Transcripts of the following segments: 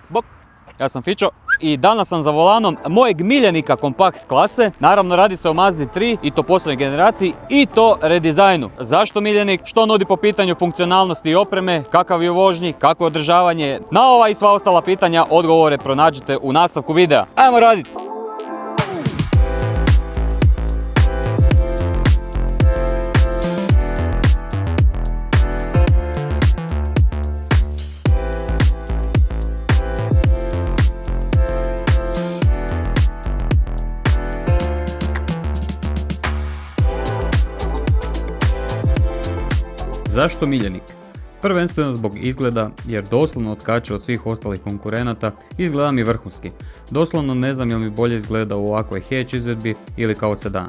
Bok! Ja sam Fićo i danas sam za volanom mojeg miljenika kompakt klase. Naravno radi se o Mazdi 3 i to posljednjoj generaciji i to redizajnu. Zašto miljenik? Što nudi po pitanju funkcionalnosti i opreme? Kakav je u vožnji? Kako je održavanje? Na ova i sva ostala pitanja odgovore pronađite u nastavku videa. Ajmo raditi! Zašto miljenik? Prvenstveno zbog izgleda, jer doslovno odskače od svih ostalih konkurenata i izgleda mi vrhunski. Doslovno ne znam jel mi bolje izgleda u ovakvoj hatch izvedbi ili kao sedan.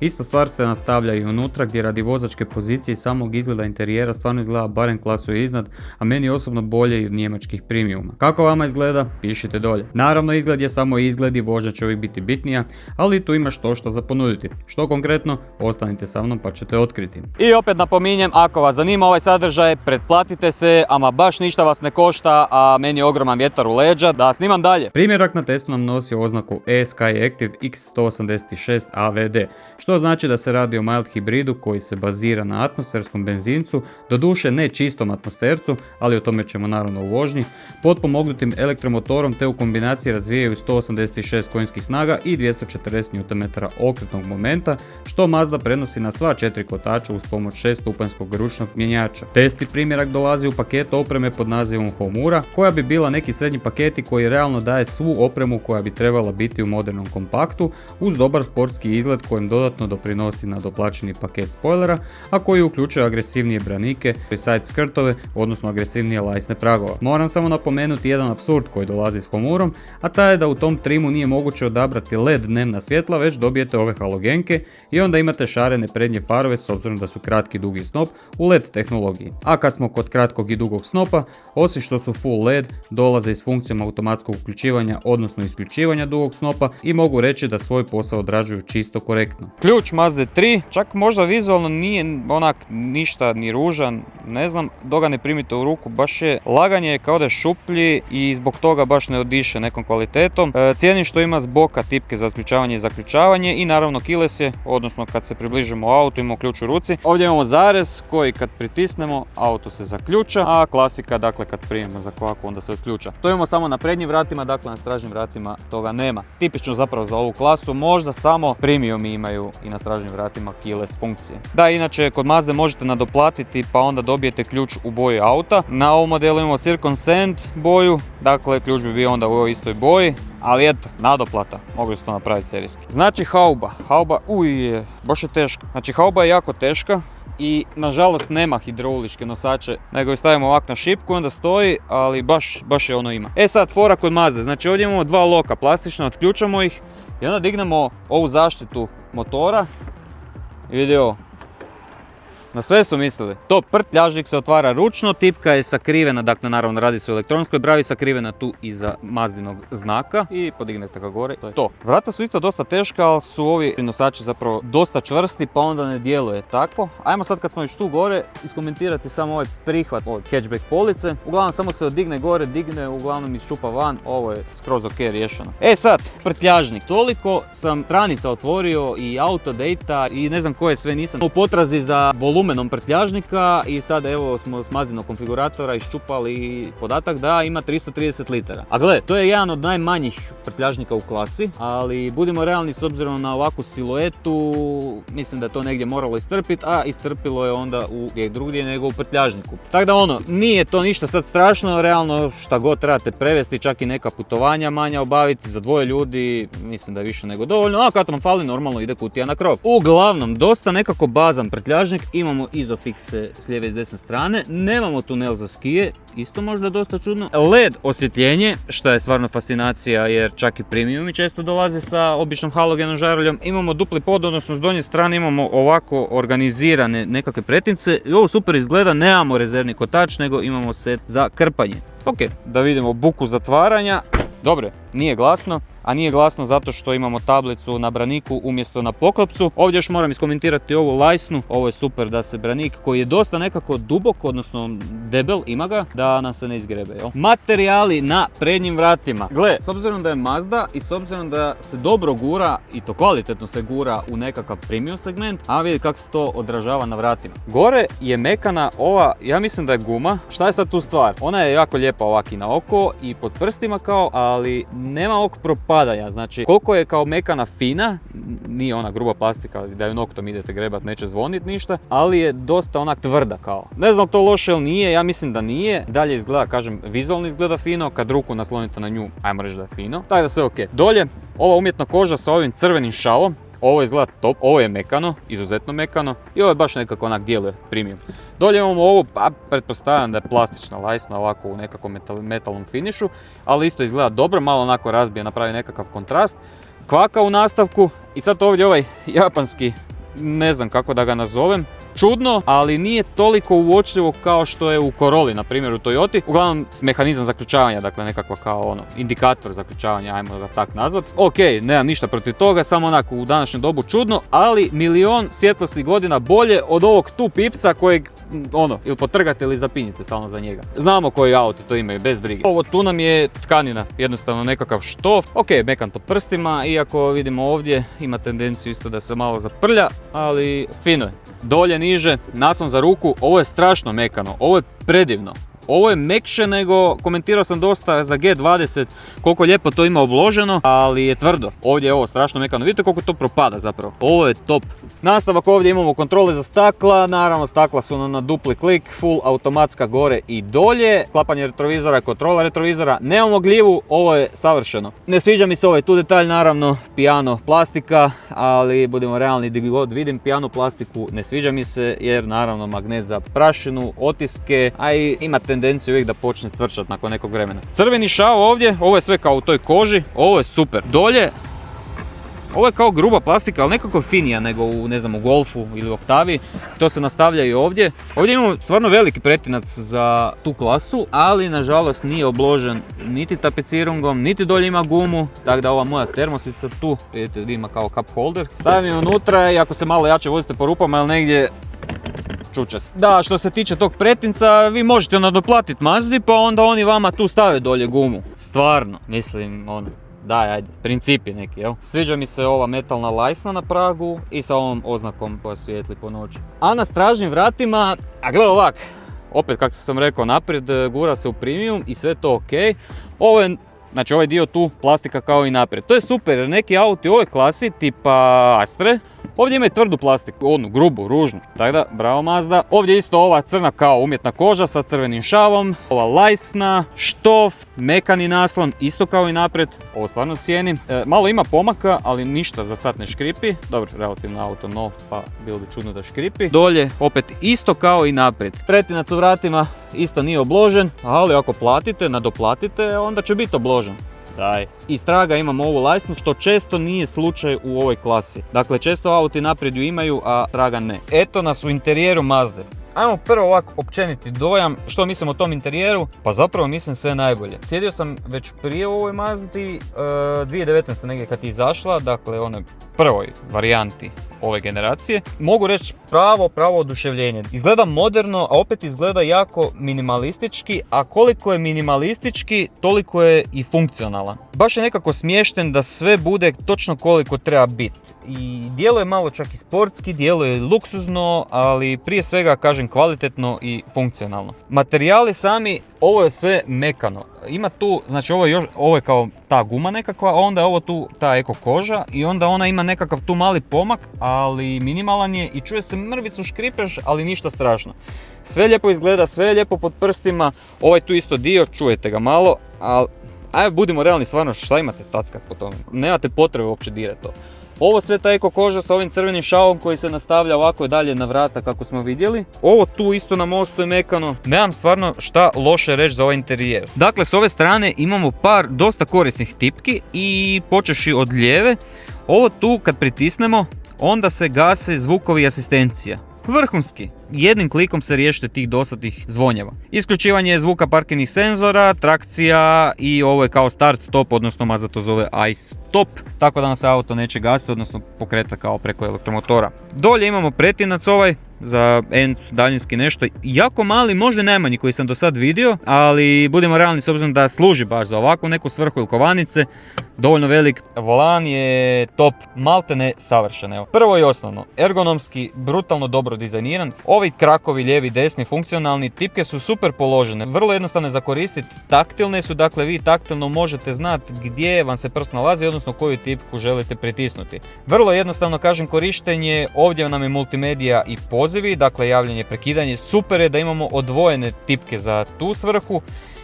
Ista stvar se nastavlja i unutra gdje radi vozačke pozicije i samog izgleda interijera stvarno izgleda barem klasu iznad, a meni osobno bolje i od njemačkih premiuma. Kako vama izgleda? Pišite dolje. Naravno izgled je samo izgled i vožnja će uvijek biti bitnija, ali tu ima što za ponuditi. Što konkretno? Ostanite sa mnom pa ćete otkriti. I opet napominjem, ako vas zanima ovaj sadržaj, pretplatite se, ama baš ništa vas ne košta, a meni je ogroman vjetar u leđa da snimam dalje. Primjerak na testu nam nosi oznaku E-Skyactiv X186 AVD. Što znači da se radi o mild hibridu koji se bazira na atmosferskom benzincu, doduše ne čistom atmosfercu, ali o tome ćemo naravno u vožnji, potpomognutim elektromotorom te u kombinaciji razvijaju 186 konjskih snaga i 240 Nm okretnog momenta, što Mazda prenosi na sva 4 kotača uz pomoć 6-stupanjskog ručnog mjenjača. Testi primjerak dolazi u paketu opreme pod nazivom Homura, koja bi bila neki srednji paketi koji realno daje svu opremu koja bi trebala biti u modernom kompaktu, uz dobar sportski izgled kojem dodatno doprinosi nadoplaćeni paket spoilera, a koji uključuje agresivnije branike i side skirtove, odnosno agresivnije lajsne pragova. Moram samo napomenuti jedan apsurd koji dolazi s Homurom, a taj je da u tom trimu nije moguće odabrati LED dnevna svjetla, već dobijete ove halogenke i onda imate šarene prednje farove s obzirom da su kratki i dugi snop u LED tehnologiji. A kad smo kod kratkog i dugog snopa, osim što su full LED, dolaze i s funkcijom automatskog uključivanja, odnosno isključivanja dugog snopa i mogu reći da svoj posao odrađuju čisto korektno. Ključ Mazde 3, čak možda vizualno nije onak ništa ni ružan, ne znam, dok ga ne primite u ruku, baš je laganje kao da je šuplji i zbog toga baš ne odiše nekom kvalitetom. Cijenim što ima s boka tipke za otključavanje i zaključavanje i naravno keyless je, odnosno kad se približimo autu imamo ključ u ruci. Ovdje imamo zarez koji kad pritisnemo auto se zaključa, a klasika dakle kad primimo za kvaku onda se otključa. To imamo samo na prednjim vratima, dakle na stražnjim vratima toga nema. Tipično zapravo za ovu klasu, možda samo premiumi imaju i na stražnjim vratima keyless funkcije. Da, inače kod Mazde možete nadoplatiti pa onda dobijete ključ u boji auta. Na ovom modelu imamo Zircon Sand boju, dakle ključ bi bio onda u ovoj istoj boji. Ali eto, nadoplata, mogli su to napraviti serijski. Znači hauba, baš je teška. Znači hauba je jako teška i nažalost nema hidrauličke nosače, nego je stavimo ovak na šipku i onda stoji, ali baš je ono ima. E sad, fora kod Mazde, znači ovdje imamo dva loka plastična, otključamo ih i onda dignemo ovu zaštitu motora i vidi ovo. Na sve su mislili. To prtljažnik se otvara ručno, tipka je sakrivena, dakle naravno radi se o elektronskoj bravi, sakrivena tu iza Mazdinog znaka i podignete ga gore. To je to. Vrata su isto dosta teška, ali su ovi nosači zapravo dosta čvrsti pa onda ne djeluje tako. Ajmo sad kad smo još tu gore iskomentirati samo ovaj prihvat od hatchback police. Uglavnom samo se odigne gore, digne, uglavnom iščupa van, ovo je skroz ok riješeno. E sad, prtljažnik. Toliko sam stranica otvorio i autodata i ne znam koje sve nisam u potrazi za volumenom prtljažnika i sad evo smo s Mazdinog konfiguratora iščupali podatak da ima 330 litara. A gle, to je jedan od najmanjih prtljažnika u klasi, ali budimo realni s obzirom na ovakvu siluetu, mislim da je to negdje moralo istrpiti, a istrpilo je onda uvijek drugdje nego u prtljažniku. Tako da ono, nije to ništa sad strašno, realno šta god trebate prevesti, čak i neka putovanja manja obaviti za dvoje ljudi, mislim da je više nego dovoljno, a kad vam fali normalno ide kutija na krov. Uglavnom, dosta nekako bazan prtljažnik, imamo izofikse s lijeve i s desne strane, nemamo tunel za skije, isto možda dosta čudno. LED osvjetljenje, što je stvarno fascinacija jer čak i premiumi često dolaze sa običnom halogenom žaruljom. Imamo dupli pod, odnosno s donje strane imamo ovako organizirane nekakve pretince i ovo super izgleda, nemamo rezervni kotač nego imamo set za krpanje. Ok, da vidimo buku zatvaranja. Dobro, nije glasno, a nije glasno zato što imamo tablicu na braniku umjesto na poklopcu. Ovdje još moram iskomentirati ovu lajsnu, ovo je super da se branik koji je dosta nekako dubok, odnosno debel, ima ga, da nam se ne izgrebe. Jel? Materijali na prednjim vratima. Gle, s obzirom da je Mazda i s obzirom da se dobro gura i to kvalitetno se gura u nekakav premium segment, a vidi kako se to odražava na vratima. Gore je mekana ova, ja mislim da je guma. Šta je sad tu stvar? Ona je jako lijepa ovak i na oko i pod prstima kao, ali nema ovog propadanja. Znači, koliko je kao mekana fina, nije ona gruba plastika da ju noktom idete grebat, neće zvonit ništa, ali je dosta onak tvrda kao. Ne znam to loše ili nije, ja mislim da nije. Dalje izgleda, kažem, vizualno izgleda fino, kad ruku naslonite na nju, ajmo reći da je fino. Tako da sve ok. Dolje, ova umjetna koža sa ovim crvenim šalom. Ovo izgleda top, ovo je mekano, izuzetno mekano i ovo je baš nekako onak djeluje premium. Dolje imamo ovo, pa pretpostavljam da je plastična lajsna ovako u nekakvom metalnom finišu, ali isto izgleda dobro, malo onako razbije, napravi nekakav kontrast. Kvaka u nastavku i sad ovdje ovaj japanski, ne znam kako da ga nazovem, čudno, ali nije toliko uočljivo kao što je u Corolli, na primjer u Toyoti. Uglavnom, mehanizam zaključavanja, dakle nekakva kao ono, indikator zaključavanja, ajmo ga tak nazvat. Ok, nemam ništa protiv toga, samo onako u današnjem dobu čudno, ali milion svjetlosnih godina bolje od ovog tu pipca kojeg ono, ili potrgate ili zapinjete stalno za njega. Znamo koji auti to imaju, bez brige. Ovo tu nam je tkanina, jednostavno nekakav štof. Ok, mekan pod prstima, iako vidimo ovdje ima tendenciju isto da se malo zaprlja, ali fino je. Dolje, niže, naslon za ruku, ovo je strašno mekano, ovo je predivno. Ovo je mekše nego, komentirao sam dosta za G20 koliko lijepo to ima obloženo, ali je tvrdo. Ovdje je ovo strašno mekano, vidite koliko to propada zapravo. Ovo je top. Nastavak, ovdje imamo kontrole za stakla, naravno stakla su na dupli klik, full automatska gore i dolje. Klapanje retrovizora, kontrola retrovizora, nemamo gljivu, ovo je savršeno. Ne sviđa mi se ovaj tu detalj, naravno, piano plastika, ali budemo realni, gdje god vidim piano plastiku, ne sviđa mi se jer naravno magnet za prašinu, otiske, a i ima tendenciju uvijek da počne cvrčat nakon nekog vremena. Crveni šao ovdje, ovo je sve kao u toj koži, ovo je super. Dolje, ovo je kao gruba plastika, ali nekako finija nego u, ne znam, u Golfu ili u Octavii. To se nastavlja i ovdje. Ovdje imamo stvarno veliki pretinac za tu klasu, ali nažalost nije obložen niti tapecirungom, niti dolje ima gumu. Tako da ova moja termosica tu, vidite da ima kao cup holder. Stavim je unutra i ako se malo jače vozite po rupama ili negdje, čuče se. Da, što se tiče tog pretinca, vi možete nadoplatiti Mazdi, pa onda oni vama tu stave dolje gumu. Stvarno, mislim, ono, daj, ajde, principi neki, jel? Sviđa mi se ova metalna lajsna na pragu i sa ovom oznakom koja svijetli po noći. A na stražnim vratima, a gle ovak, opet kako sam rekao naprijed, gura se u premium i sve to ok. Ovo je, znači ovaj dio tu, plastika kao i naprijed. To je super jer neki auti u ovoj klasi, tipa Astre, ovdje imaju tvrdu plastiku, onu grubu, ružnu. Tako da, bravo Mazda. Ovdje isto ova crna kao umjetna koža sa crvenim šavom. Ova lajsna, štof, mekani naslon, isto kao i naprijed. Ovo stvarno cijenim. Malo ima pomaka, ali ništa za sad ne škripi. Dobro, relativno auto nov, pa bilo bi čudno da škripi. Dolje, opet isto kao i naprijed. Pretinac u vratima isto nije obložen, ali ako platite, nadoplatite, onda će biti obložen. Daj. Iz traga imamo ovu lajsnu, što često nije slučaj u ovoj klasi. Dakle, često auti naprijed ju imaju, a traga ne. Eto nas u interijeru Mazde. Ajmo prvo ovako općeniti dojam, što mislim o tom interijeru, pa zapravo mislim sve najbolje. Sjedio sam već prije u ovoj Mazdi, 2019. negdje kad je izašla, dakle onoj prvoj varijanti ove generacije. Mogu reći pravo oduševljenje. Izgleda moderno, a opet izgleda jako minimalistički, a koliko je minimalistički, toliko je i funkcionalan. Baš je nekako smješten da sve bude točno koliko treba biti. I djeluje malo čak i sportski, djeluje luksuzno, ali prije svega kažem kvalitetno i funkcionalno. Materijali sami, ovo je sve mekano. Ima tu, znači ovo je kao ta guma nekakva, a onda je ovo tu ta eko koža i onda ona ima nekakav tu mali pomak, ali minimalan je i čuje se mrvicu škripež, ali ništa strašno. Sve lijepo izgleda, sve je lijepo pod prstima, ovaj tu isto dio, čujete ga malo, ali ajde budimo realni, stvarno šta imate tackat po tome, nemate potrebe uopće dirati to. Ovo sve ta eko koža sa ovim crvenim šavom koji se nastavlja ovako dalje na vrata kako smo vidjeli. Ovo tu isto na mostu je mekano. Nemam stvarno šta loše reći za ovaj interijer. Dakle, s ove strane imamo par dosta korisnih tipki i počeši od lijeve. Ovo tu kad pritisnemo, onda se gase zvukovi asistencija. vrhunski. Jednim klikom se riješite tih dosadnih zvonjeva. Isključivanje zvuka parkirnih senzora, trakcija i ovo je kao start stop, odnosno Mazda to zove i-stop, tako da vam se auto neće gasiti, odnosno pokreta kao preko elektromotora. Dolje imamo pretinac ovaj, za ENC, daljinski nešto, jako mali, možda najmanji koji sam do sad vidio, ali budemo realni s obzirom da služi baš za ovakvu neku svrhu ili kovanice, dovoljno velik. Volan je top, maltene savršen. Evo. Prvo i osnovno, ergonomski, brutalno dobro dizajniran, ovi krakovi lijevi, desni, funkcionalni, tipke su super položene, vrlo jednostavne za koristiti, taktilne su, dakle vi taktilno možete znati gdje vam se prst nalazi, odnosno koju tipku želite pritisnuti. Vrlo jednostavno, kažem, korištenje, ovdje nam je multimedija i pozivi, dakle javljanje, prekidanje, super je da imamo odvojene tipke za tu svrhu.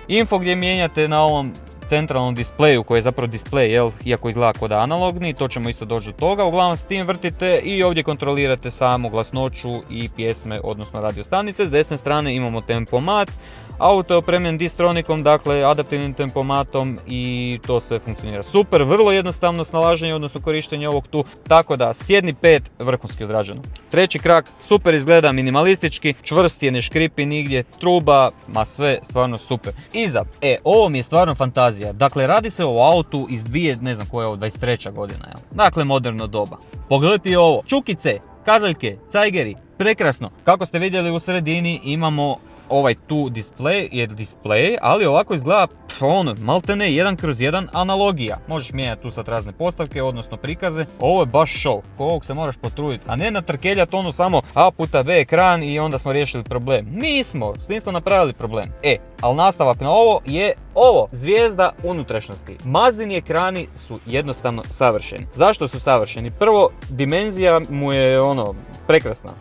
Info gdje mijenjate na ovom centralnom displeju koji je zapravo displej, jel, iako izgleda kod analogni, to ćemo isto doći do toga. Uglavnom s tim vrtite i ovdje kontrolirate samo glasnoću i pjesme, odnosno radio stanice. S desne strane imamo tempomat, auto je opremljen Distronicom, dakle adaptivnim tempomatom i to sve funkcionira super. Vrlo jednostavno snalaženje, odnosno korištenje ovog tu, tako da sjedni 5 vrhunski odrađeno. Treći krak, super izgleda, minimalistički, čvrst je, ne škripi nigdje, truba, ma sve stvarno super. Iza, ovo mi je stvarno fantazija. Dakle, radi se o autu iz ne znam koja je ovo, 23. godina, jel? Dakle, moderno doba. Pogledajte ovo, čukice, kazaljke, cajgeri, prekrasno. Kako ste vidjeli u sredini imamo ovaj tu display, ali ovako izgleda maltene 1/1 analogija. Možeš mijenjati tu sad razne postavke, odnosno prikaze. Ovo je baš show, ko ovog se moraš potruditi, a ne natrkeljati samo A puta B ekran i onda smo riješili problem. Nismo, s tim smo napravili problem. Ali nastavak na ovo je ovo, zvijezda unutrašnjosti. Mazdini ekrani su jednostavno savršeni. Zašto su savršeni? Prvo, dimenzija mu je prekrasna.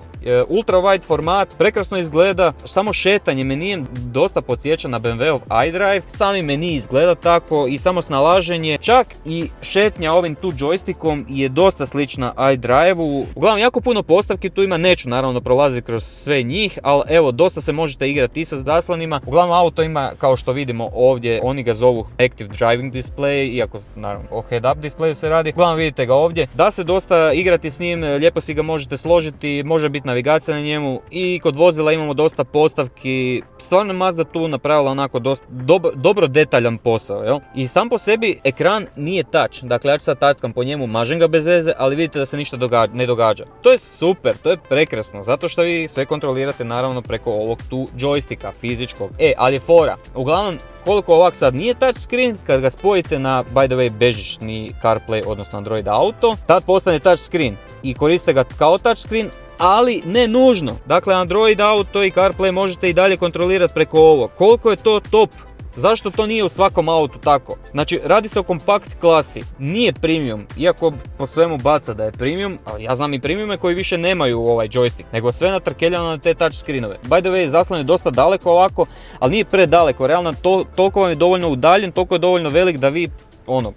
Ultra wide format, prekrasno izgleda, samo šetanje menijem dosta podsjeća na BMW iDrive, sami meni izgleda tako i samo snalaženje, čak i šetnja ovim tu joystickom je dosta slična iDrive-u. Uglavnom jako puno postavki tu ima, neću naravno prolaziti kroz sve njih, ali evo dosta se možete igrati i sa zaslonima. Uglavnom auto ima, kao što vidimo ovdje, oni ga zovu Active Driving Display, iako naravno o head-up displayu se radi. Uglavnom vidite ga ovdje, da se dosta igrati s njim, lijepo si ga možete složiti, može biti navigacija na njemu i kod vozila imamo dosta postavki. Stvarno Mazda tu napravila onako dosta dobro detaljan posao, jel? I sam po sebi ekran nije touch, dakle ja ću sad tackam po njemu, mažem ga bez veze, ali vidite da se ništa ne događa. To je super, to je prekrasno, zato što vi sve kontrolirate naravno preko ovog tu joysticka fizičkog. Ali je fora, uglavnom koliko ovak sad nije touchscreen, kad ga spojite na, by the way, bežični CarPlay, odnosno Android Auto, tad postane touchscreen i koriste ga kao touchscreen, ali ne nužno. Dakle, Android Auto i CarPlay možete i dalje kontrolirati preko ovo. Koliko je to top? Zašto to nije u svakom autu tako? Znači, radi se o kompakt klasi, nije premium, iako po svemu baca da je premium, ali ja znam i premiume koji više nemaju ovaj joystick, nego sve natrkeljano na te touchscreenove. By the way, zaslon je dosta daleko ovako, ali nije predaleko, realno toliko vam je dovoljno udaljen, toliko je dovoljno velik da vi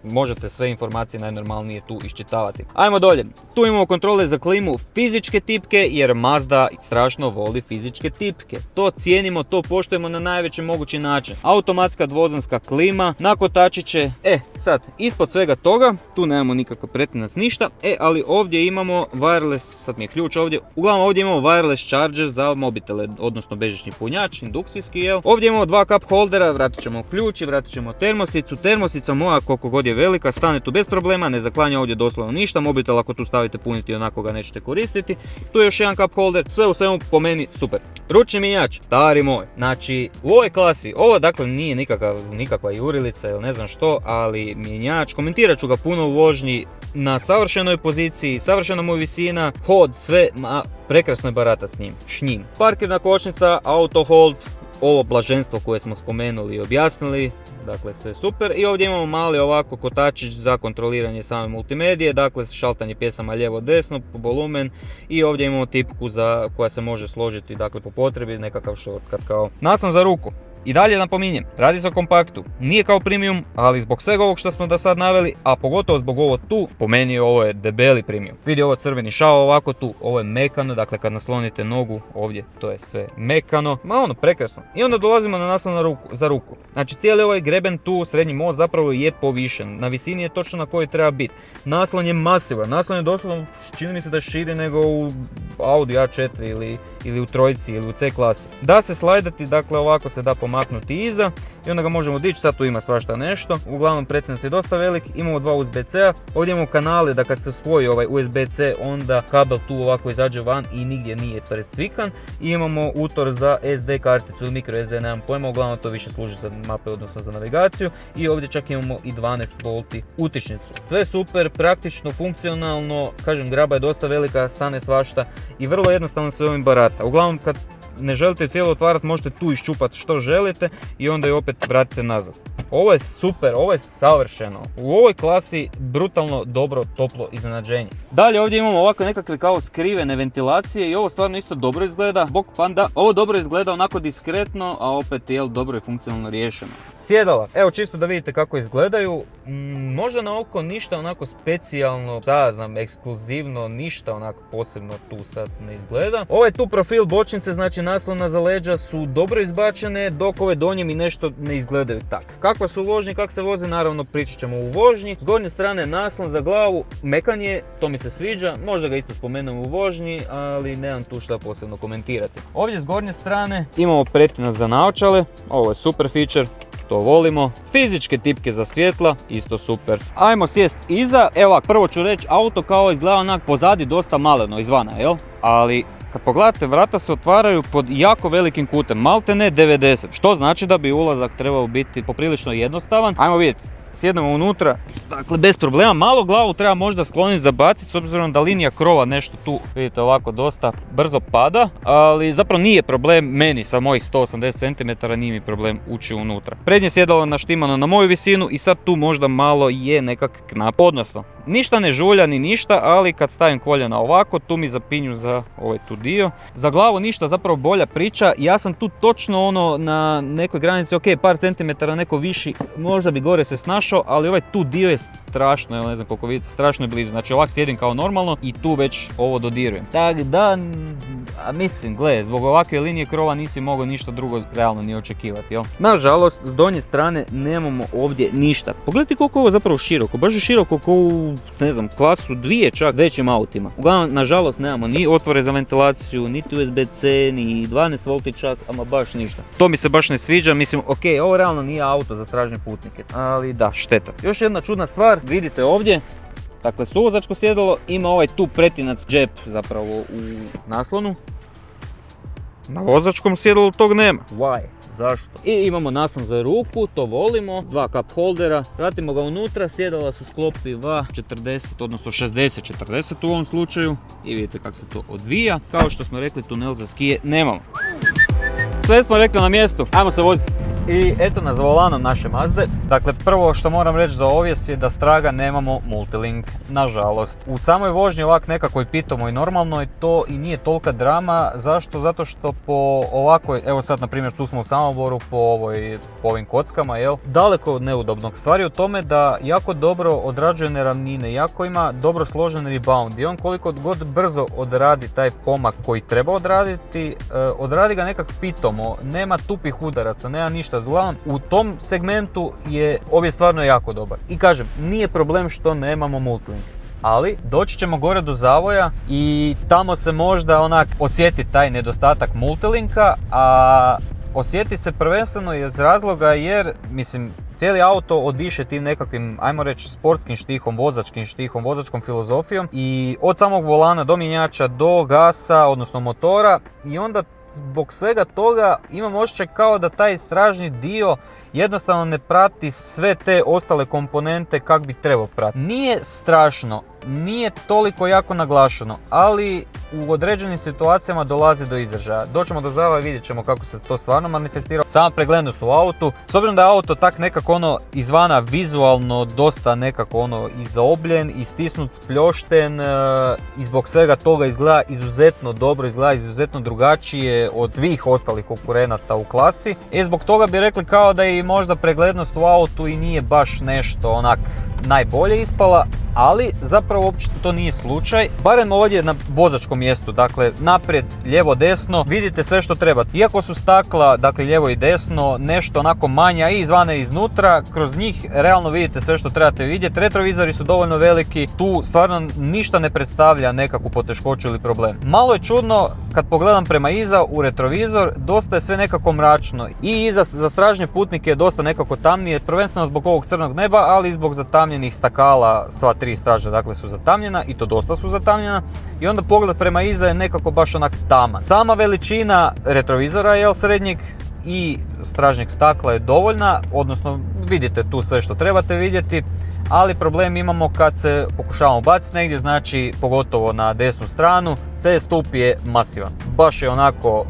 možete sve informacije najnormalnije tu iščitavati. Ajmo dolje, tu imamo kontrole za klimu, fizičke tipke, jer Mazda strašno voli fizičke tipke. To cijenimo, to poštujemo na najveći mogući način. Automatska dvozonska klima, na kotačiće. Sad, ispod svega toga, tu nemamo nikakav pretinac, ništa. Ali ovdje imamo wireless, sad mi je ključ ovdje, uglavnom ovdje imamo wireless charger za mobitele, odnosno bežični punjač, indukcijski, jel? Ovdje imamo dva cup holdera, vratit ćemo ključ i vratit ćemo termosicu. Termosica moja koliko god je velika, stane tu bez problema, ne zaklanja ovdje doslovno ništa, mobitel ako tu stavite puniti onako ga nećete koristiti. Tu je još jedan cup holder, sve u svemu po meni super. Ručni mjenjač, stari moj, znači u ovoj klasi, ovo dakle nije nikakva jurilica ili ne znam što, ali mjenjač, komentirat ću ga puno u vožnji, na savršenoj poziciji, savršena mu visina, hod, sve, prekrasno je baratat s njim, šnjim. Parkirna kočnica, auto hold, ovo blaženstvo koje smo spomenuli i objasnili, dakle sve super. I ovdje imamo mali ovako kotačić za kontroliranje same multimedije, dakle šaltanje pjesama lijevo desno, volumen, i ovdje imamo tipku koja se može složiti dakle po potrebi, nekakav shortcut kao naslon za ruku. I dalje napominjem, radi se o kompaktu, nije kao premium, ali zbog svega ovog što smo do sad naveli, a pogotovo zbog ovo tu, po meni ovo je debeli premium. Vidi ovo crveni šao ovako tu, ovo je mekano, dakle kad naslonite nogu ovdje, to je sve mekano, ma ono prekrasno. I onda dolazimo na naslon za ruku. Znači cijeli ovaj greben tu, srednji most zapravo je povišen, na visini je točno na kojoj treba biti. Naslon je masivan, naslon je doslovno, čini mi se da je širi nego u Audi A4 ili u trojci ili u C klasi. Da se slajdati, dakle ovako se da pomaknuti iza i onda ga možemo dići, sad tu ima svašta nešto. Uglavnom pretinac je dosta velik, imamo dva USB-C-a, ovdje imamo kanale da kad se spoji ovaj USB-C onda kabel tu ovako izađe van i nigdje nije precvikan. I imamo utor za SD karticu ili micro SD, nemam pojma, uglavnom to više služi za mape odnosno za navigaciju. I ovdje čak imamo i 12 V utičnicu. Sve super, praktično, funkcionalno, kažem graba je dosta velika, stane svašta i vrlo jednostavno se ovim barata. Uglavnom kad ne želite cijelo otvarati, možete tu iščupati što želite i onda je opet vratite nazad. Ovo je super, ovo je savršeno. U ovoj klasi brutalno dobro, toplo iznenađenje. Dalje ovdje imamo ovako nekakve kao skrivene ventilacije i ovo stvarno isto dobro izgleda. Bog panda, ovo dobro izgleda onako diskretno, a opet je dobro i funkcionalno riješeno. Sjedala, evo čisto da vidite kako izgledaju. Možda na oko ništa onako specijalno, znam, ekskluzivno, ništa onako posebno tu sad ne izgleda. Ovaj tu profil bočnice, znači naslona za leđa su dobro izbačene, dok ove donje mi nešto ne izgledaju tak. Kakva su u vožnji, kako se voze, naravno pričat ćemo u vožnji. S gornje strane naslon za glavu, mekan je, to mi se sviđa, možda ga isto spomenem u vožnji, ali nemam tu šta posebno komentirati. Ovdje s gornje strane imamo pretinac za naočale, ovo je super feature. To volimo. Fizičke tipke za svjetla, isto super. Ajmo sjest iza. Evo, prvo ću reći, auto kao izgleda onak pozadi dosta maleno izvana, jel? Ali kad pogledate, vrata se otvaraju pod jako velikim kutem, malte ne 90, što znači da bi ulazak trebao biti poprilično jednostavan. Ajmo vidjeti. Sjednemo unutra, dakle bez problema, malo glavu treba možda skloniti za baciti s obzirom da linija krova nešto tu, vidite ovako dosta brzo pada, ali zapravo nije problem meni sa mojih 180 cm, nije mi problem ući unutra. Prednje sjedalo naštimano na moju visinu i sad tu možda malo je nekak knap, odnosno ništa ne žulja ni ništa, ali kad stavim koljena ovako, tu mi zapinju za ovaj tu dio. Za glavu ništa, zapravo bolja priča, ja sam tu točno ono na nekoj granici, ok, par centimetara neko viši, možda bi gore se snašao, ali ovaj tu dio je strašno, evo ne znam koliko vidite, strašno je blizu, znači ovak sjedim kao normalno i tu već ovo dodirujem. Tak da, mislim, gle, zbog ovakve linije krova nisi mogao ništa drugo realno ni očekivati, jel? Nažalost, s donje strane nemamo ovdje ništa. Pogledajte koliko je ovo zapravo široko, baš je široko kao u, ne znam, klasu 2 čak većim autima. Uglavnom, nažalost, nemamo ni otvore za ventilaciju, niti USB-C, ni 12 V čak, ama baš ništa. To mi se baš ne sviđa, mislim, ok, ovo realno nije auto za stražnje putnike, ali da, šteta. Još jedna čudna stvar, vidite ovdje, dakle suvozačko sjedalo ima ovaj tu pretinac džep zapravo u naslonu. Na vozačkom sjedalu tog nema. Why? Zašto? I imamo naslon za ruku, to volimo, dva cup holdera, vratimo ga unutra, sjedala su sklopiva 40, odnosno 60-40 u ovom slučaju i vidite kako se to odvija. Kao što smo rekli, tunel za skije nemamo. Sve smo rekli na mjestu, ajmo se voziti. I eto nas za volanom naše Mazde. Dakle, prvo što moram reći za ovjes je da straga nemamo multilink, nažalost. U samoj vožnji ovak nekako i pitomoj normalnoj to i nije tolika drama. Zašto? Zato što po ovakvoj, evo sad na primjer tu smo u Samoboru po ovim kockama, jel? Daleko od neudobnog. Stvar je u tome da jako dobro odrađuje neravnine, jako ima dobro složen rebound i on koliko god brzo odradi taj pomak koji treba odraditi, odradi ga nekak pitomo, nema tupih udaraca, nema ništa. Uglavnom, u tom segmentu je ovdje stvarno jako dobar. I kažem, nije problem što nemamo multilink. Ali doći ćemo gore do zavoja i tamo se možda onak osjeti taj nedostatak multilinka, a osjeti se prvenstveno iz razloga jer, mislim, cijeli auto odiše tim nekakvim, ajmo reći, sportskim štihom, vozačkim štihom, vozačkom filozofijom i od samog volana do mjenjača, do gasa, odnosno motora i onda zbog svega toga imam osjećaj kao da taj stražni dio jednostavno ne prati sve te ostale komponente kak bi trebao pratiti. Nije strašno, nije toliko jako naglašeno, ali u određenim situacijama dolazi do izražaja. Doćemo do zava i vidjet ćemo kako se to stvarno manifestira. Sama preglednost u autu, s obzirom da je auto tak nekako izvana vizualno dosta nekako izaobljen, istisnut, spljošten i zbog svega toga izgleda izuzetno dobro, izgleda izuzetno drugačije od svih ostalih konkurenata u klasi. I zbog toga bi rekli kao da i možda preglednost u autu i nije baš nešto onak najbolje ispala, ali zapravo uopće to nije slučaj. Barem ovdje na vozačkom mjestu, dakle naprijed, lijevo, desno, vidite sve što treba. Iako su stakla, dakle lijevo i desno, nešto onako manja i izvana i iznutra, kroz njih realno vidite sve što trebate vidjeti. Retrovizori su dovoljno veliki, tu stvarno ništa ne predstavlja nekakvu poteškoću ili problem. Malo je čudno kad pogledam prema iza u retrovizor, dosta je sve nekako mračno i iza za stražnje putnike je dosta nekako tamnije, prvenstveno zbog ovog crnog neba, ali i zbog zatamljenih stakala. Sva tri straže dakle su zatamljena i to dosta su zatamljena i onda pogled prema iza je nekako baš onak taman. Sama veličina retrovizora srednjeg i stražnjeg stakla je dovoljna, odnosno vidite tu sve što trebate vidjeti, ali problem imamo kad se pokušavamo baciti negdje, znači pogotovo na desnu stranu, C stup je masivan, baš je onako,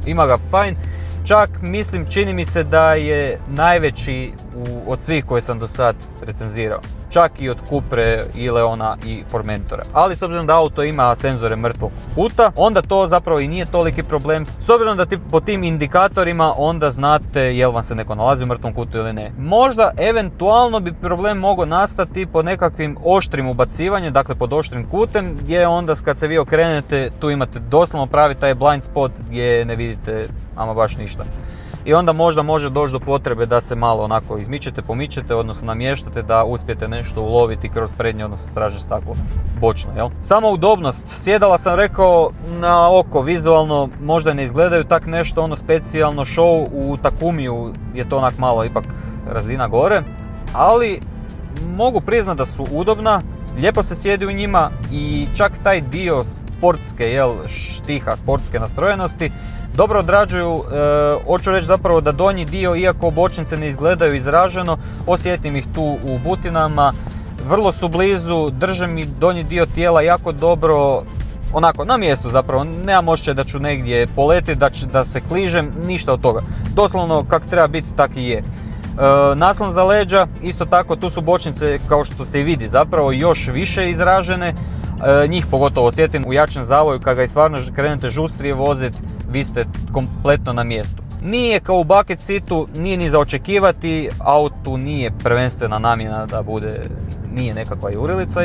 ima ga fajn. Čak mislim, čini mi se da je najveći od svih koje sam do sad recenzirao. Čak i od Cupre, i Leona i Formentora. Ali s obzirom da auto ima senzore mrtvog kuta, onda to zapravo i nije toliki problem. S obzirom da po tim indikatorima onda znate jel vam se neko nalazi u mrtvom kutu ili ne. Možda eventualno bi problem mogao nastati pod nekakvim oštrim ubacivanjem, dakle pod oštrim kutem, gdje onda kad se vi okrenete tu imate doslovno pravi taj blind spot gdje ne vidite ama baš ništa. I onda možda može doći do potrebe da se malo onako izmičete, pomičete, odnosno namještate da uspijete nešto uloviti kroz prednje, odnosno stražnje staklo, bočno, jel? Sama udobnost, sjedala sam rekao na oko, vizualno možda ne izgledaju tak nešto specijalno, show u Takumiju je to onak malo ipak razina gore, ali mogu priznati da su udobna, lijepo se sjedi u njima i čak taj dio sportske, štiha, sportske nastrojenosti, dobro odrađuju. Hoću reći zapravo da donji dio, iako bočnice ne izgledaju izraženo, osjetim ih tu u butinama, vrlo su blizu, drže mi donji dio tijela jako dobro, onako na mjestu zapravo, nemam osjećaj da ću negdje poletiti, da se kližem, ništa od toga. Doslovno kak treba biti, tak i je. Naslon za leđa, isto tako, tu su bočnice kao što se i vidi zapravo još više izražene, njih pogotovo osjetim u jačem zavoju kad ga i stvarno krenete žustrije voziti, vi ste kompletno na mjestu. Nije kao u bucket seatu, nije ni za očekivati, autu nije prvenstvena namjena da bude, nije nekakva jurilica,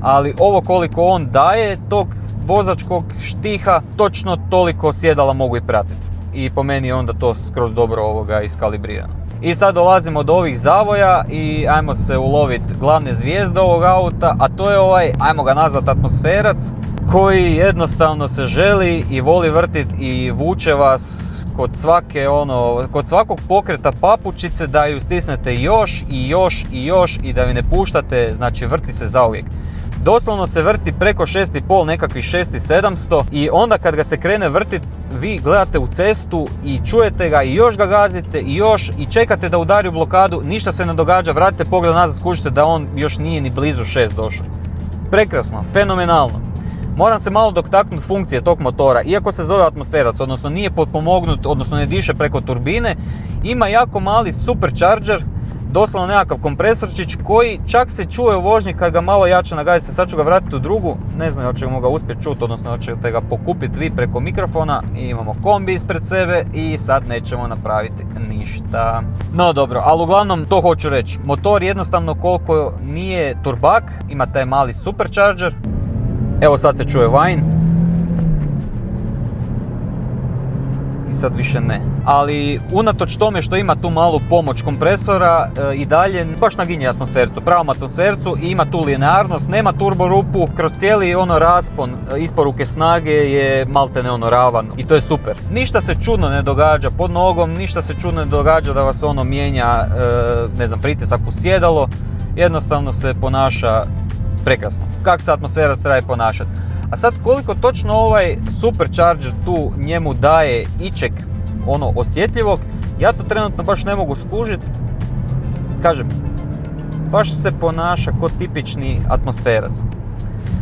ali ovo koliko on daje tog vozačkog štiha, točno toliko sjedala mogu i pratiti. I po meni je onda to skroz dobro iskalibrirano. I sad dolazimo do ovih zavoja i ajmo se uloviti glavne zvijezde ovog auta, a to je ajmo ga nazvati atmosferac, koji jednostavno se želi i voli vrtiti i vuče vas kod svakog pokreta papučice da ju stisnete još i da ju ne puštate, znači vrti se zauvijek. Doslovno se vrti preko 6,5, nekakvih 6,700 i onda kad ga se krene vrtit, vi gledate u cestu i čujete ga i još ga gazite i čekate da udari u blokadu, ništa se ne događa, vratite pogled nazad, skušite da on još nije ni blizu 6 došao. Prekrasno, fenomenalno. Moram se malo dotaknuti funkcije tog motora, iako se zove atmosferac, odnosno nije potpomognut, odnosno ne diše preko turbine, ima jako mali supercharger, doslovno nekakav kompresorčić koji čak se čuje u vožnji kad ga malo jače nagazite. Sad ću ga vratiti u drugu, ne znam hoćemo ga uspjeti čuti, odnosno hoćete ga pokupiti vi preko mikrofona. I imamo kombi ispred sebe i sad nećemo napraviti ništa. No dobro, ali uglavnom to hoću reći. Motor jednostavno koliko nije turbak, ima taj mali supercharger. Evo sad se čuje whine. I sad više ne. Ali unatoč tome što ima tu malu pomoć kompresora i dalje baš naginje atmosfercu, pravom atmosfercu i ima tu linearnost, nema turbo rupu, kroz cijeli raspon isporuke snage je maltene ravan i to je super. Ništa se čudno ne događa pod nogom, ništa se čudno ne događa da vas mijenja, pritisak u sjedalo, jednostavno se ponaša prekrasno. Kako se atmosfera treba ponašati. A sad koliko točno ovaj supercharger tu njemu daje ičeg osjetljivog, ja to trenutno baš ne mogu skužiti. Kažem, baš se ponaša kao tipični atmosferac.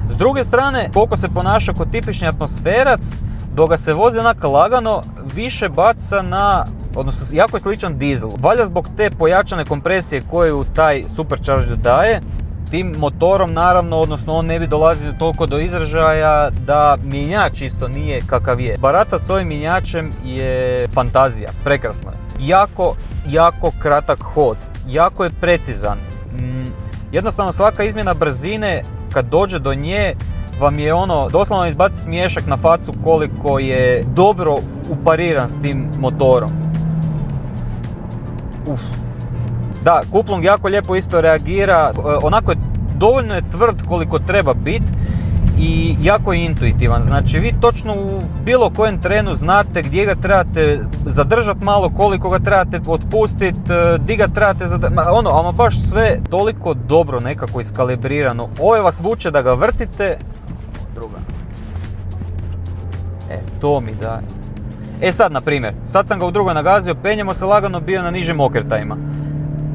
S druge strane, koliko se ponaša kao tipični atmosferac, dok ga se vozi onako lagano, više baca na, odnosno jako je sličan dizel. Valjda zbog te pojačane kompresije koju taj Supercharger daje, tim motorom naravno, odnosno on ne bi dolazio toliko do izražaja da mjenjač isto nije kakav je. Baratat s ovim mjenjačem je fantazija, prekrasno je. Jako kratak hod, jako je precizan. Jednostavno svaka izmjena brzine, kad dođe do nje, vam je ono, doslovno izbaci smiješak na facu koliko je dobro upariran s tim motorom. Da, Kuplung jako lijepo isto reagira, onako je dovoljno je tvrd koliko treba biti i jako je intuitivan. Znači vi točno u bilo kojem trenu znate gdje ga trebate zadržati malo, koliko ga trebate otpustiti, gdje ga trebate zadržati, ama baš sve toliko dobro nekako iskalibrirano. Ovo vas vuče da ga vrtite, druga. To mi daje. Sad na primjer, sad sam ga u drugoj nagazio, penjemo se lagano, bio na nižim okretajima.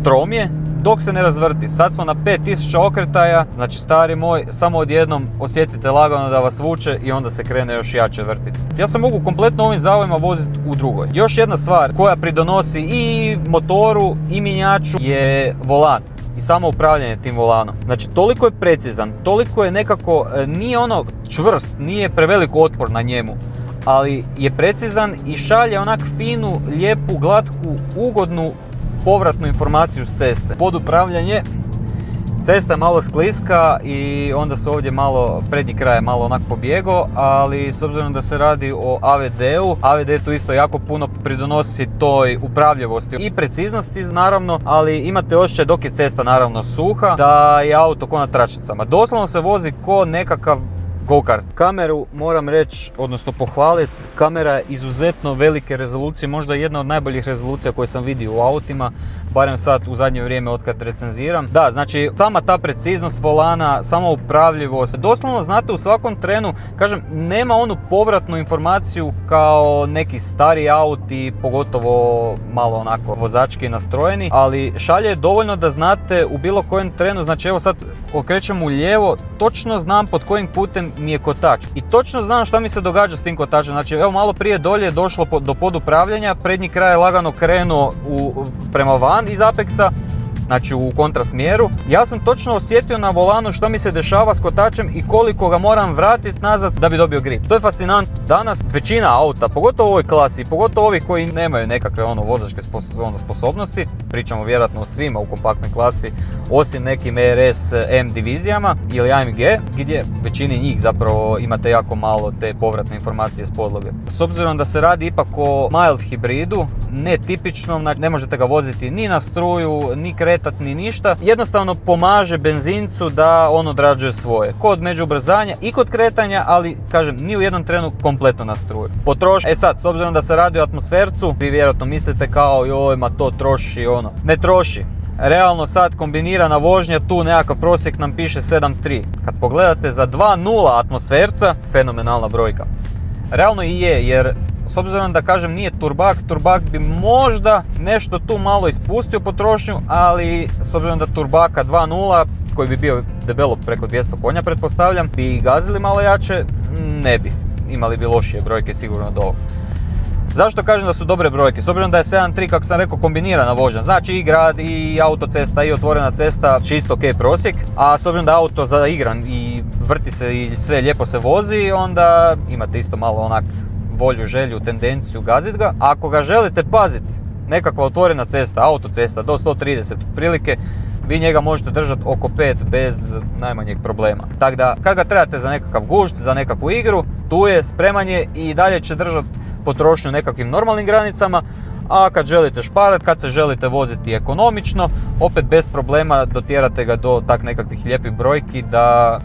Trom je, dok se ne razvrti. Sad smo na 5000 okretaja, znači stari moj, samo odjednom osjetite lagano da vas vuče i onda se krene još jače vrtiti. Ja se mogu kompletno ovim zavojima voziti u drugoj. Još jedna stvar koja pridonosi i motoru i mjenjaču je volan i samo upravljanje tim volanom. Znači toliko je precizan, toliko je nekako, nije ono čvrst, nije prevelik otpor na njemu, ali je precizan i šalje onak finu, lijepu, glatku, ugodnu povratnu informaciju s ceste. Pod upravljanje, cesta je malo skliska i onda se ovdje malo, prednji kraj je malo onak pobjegao, ali s obzirom da se radi o AVD-u, AVD tu isto jako puno pridonosi toj upravljivosti i preciznosti naravno, ali imate osjećaj dok je cesta naravno suha, da je auto ko na tračnicama. Doslovno se vozi ko nekakav go-kart. Kameru moram reći, odnosno pohvaliti, kamera je izuzetno velike rezolucije, možda jedna od najboljih rezolucija koje sam vidio u autima, barem sad u zadnje vrijeme otkad recenziram. Da, znači sama ta preciznost volana, sama upravljivost, doslovno znate u svakom trenu, kažem, nema onu povratnu informaciju kao neki stari auti, pogotovo malo onako vozački nastrojeni, ali šalje dovoljno da znate u bilo kojem trenu, znači evo sad okrećem u lijevo, točno znam pod kojim kutem mi je kotač i točno znam šta mi se događa s tim kotačem. Znači evo malo prije dolje je došlo do podupravljanja, prednji kraj je lagano krenuo prema van iz Apexa, znači u kontrasmjeru. Ja sam točno osjetio na volanu što mi se dešava s kotačem i koliko ga moram vratiti nazad da bi dobio grip. To je fascinantno. Danas većina auta, pogotovo u ovoj klasi, pogotovo ovi koji nemaju nekakve vozačke sposobnosti, pričamo vjerojatno o svima u kompaktnoj klasi, osim nekim RS M divizijama ili AMG, gdje većini njih zapravo imate jako malo te povratne informacije s podloge. S obzirom da se radi ipak o mild hibridu, netipičnom, znači ne možete ga voziti ni na struju, ni kretat, ni ništa, jednostavno pomaže benzincu da on odrađuje svoje. Kod međubrzanja i kod kretanja, ali kažem, ni u jednom trenu kompletno na struju. Potroši. Sad, s obzirom da se radi o atmosfercu, vi vjerojatno mislite kao joj, ma to troši ne troši. Realno sad kombinirana vožnja, tu nekakav prosjek nam piše 7.3. Kad pogledate za 2.0 atmosferca, fenomenalna brojka. Realno i je, jer s obzirom da kažem nije turbak bi možda nešto tu malo ispustio potrošnju, ali s obzirom da turbaka 2.0 koji bi bio debelo preko 200 konja pretpostavljam, bi gazili malo jače, ne bi. Imali bi lošije brojke sigurno od ovog. Zašto kažem da su dobre brojke? S obzirom da je 7.3, kako sam rekao, kombinirana vožnja, znači i grad, i autocesta, i otvorena cesta, čisto ok prosjek, a s obzirom da je auto zaigran i vrti se i sve lijepo se vozi, onda imate isto malo onak volju, želju, tendenciju gazit ga. Ako ga želite paziti, nekakva otvorena cesta, autocesta do 130 otprilike, vi njega možete držati oko 5 bez najmanjeg problema. Tako da, kad ga trebate za nekakav gušt, za nekakvu igru, tu je, spreman je i dalje će držati potrošnju nekakvim normalnim granicama, a kad želite šparat, kad se želite voziti ekonomično, opet bez problema dotjerate ga do tak nekakvih lijepih brojki da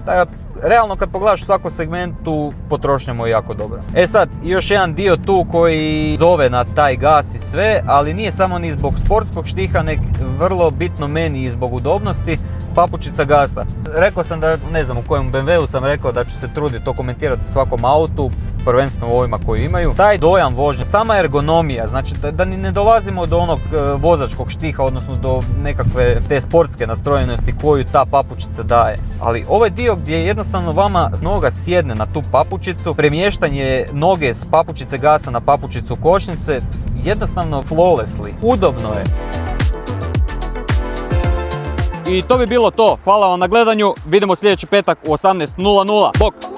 realno kad pogledaš u svakom segmentu potrošnja mu je jako dobra. Sad, još jedan dio tu koji zove na taj gas i sve, ali nije samo ni zbog sportskog štiha, nek vrlo bitno meni i zbog udobnosti, papučica gasa. Rekao sam da, ne znam u kojem BMW-u sam rekao da ću se truditi to komentirati u svakom autu, prvenstveno ovima koji imaju, taj dojam vožnje, sama ergonomija, znači da ni ne dolazimo do onog vozačkog štiha, odnosno do nekakve te sportske nastrojenosti koju ta papučica daje. Ali ovaj dio gdje jednostavno vama noga sjedne na tu papučicu, premještanje noge s papučice gasa na papučicu kočnice, jednostavno flawlessly, udobno je. I to bi bilo to. Hvala vam na gledanju. Vidimo sljedeći petak u 18:00. Bok!